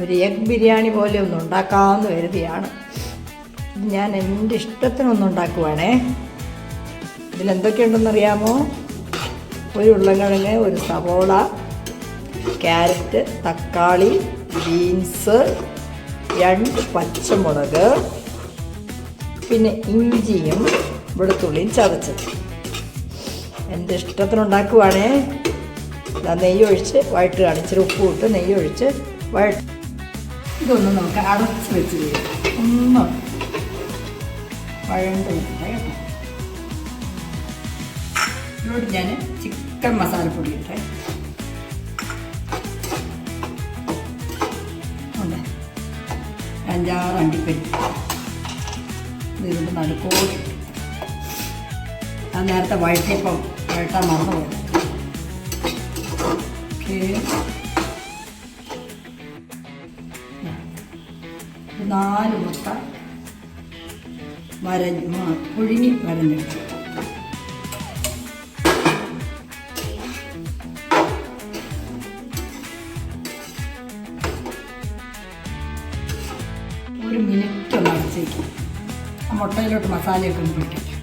ഒരു എഗ് ബിരിയാണി പോലെ ഒന്ന് ഉണ്ടാക്കാമെന്ന് കരുതിയാണ്. ഞാൻ എൻ്റെ ഇഷ്ടത്തിനൊന്നും ഉണ്ടാക്കുവാണേ. ഇതിലെന്തൊക്കെയുണ്ടെന്നറിയാമോ? ഒരു ഉരുളക്കിഴങ്ങ്, ഒരു സവോള, ക്യാരറ്റ്, തക്കാളി, ബീൻസ്, 2 പച്ചമുളക്, പിന്നെ ഇഞ്ചിയും വെളുത്തുള്ളിയും ചതച്ചത്. എൻ്റെ ഇഷ്ടത്തിനുണ്ടാക്കുവാണേ. നെയ്യ് ഒഴിച്ച് വഴട്ട് കാണിച്ചിട്ട് ഉപ്പ് ഇട്ട് നെയ്യ് ഒഴിച്ച് വഴട്ട്. ഇതൊന്ന് നമുക്ക് അടച്ച് വെച്ച് ചെയ്യാം. ഒന്ന് വഴണ്ട് കേട്ടോ. ഇതിലോട്ട് ഞാൻ ചിക്കൻ മസാലപ്പൊടി ഇട്ടേ. ഉണ്ട് 5-6 അണ്ടിപ്പരിപ്പ് ഇതിൻ്റെ നടുക്കോട്ട്. അത് നേരത്തെ വഴറ്റിയപ്പം വഴട്ടാൻ മറന്നുപോയി. ഓക്കെ, 4 മുട്ട പുഴുങ്ങി വരഞ്ഞെടുത്തു. ഒരു മിനിറ്റ് ഒന്ന് അടച്ചേക്കും. ആ മുട്ടയിലോട്ട് മസാലയൊക്കെ ഒന്ന് പിടിക്കട്ടെ.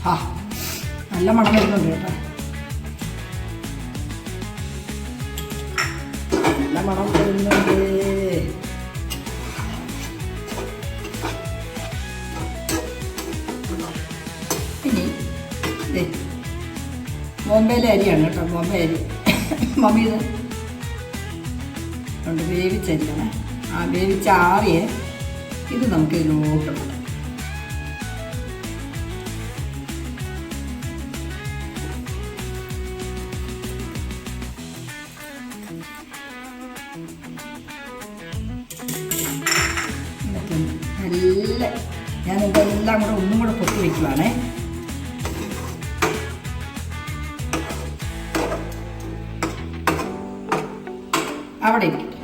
ആ, നല്ല മണം വരുന്നുണ്ട് കേട്ടോ. നല്ല മണം വരുന്നുണ്ട്. ഇനി ബോംബെയിലെ അരിയാണ് കേട്ടോ. ബോംബെ അരി. മമ്മി ഇത് കൊണ്ട് വേവിച്ചരിയാണ്. ആ വേവിച്ച ആറിയെ ഇത് നമുക്ക് ഇതിലോട്ട് നല്ല ഞാനിതെല്ലാം കൂടെ ഒന്നും കൂടെ പൊത്തി വയ്ക്കുവാണേ. അവിടെ ഇരിക്കട്ടെ.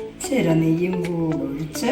ഇച്ചിരി നെയ്യും കൂടെ ഒഴിച്ച്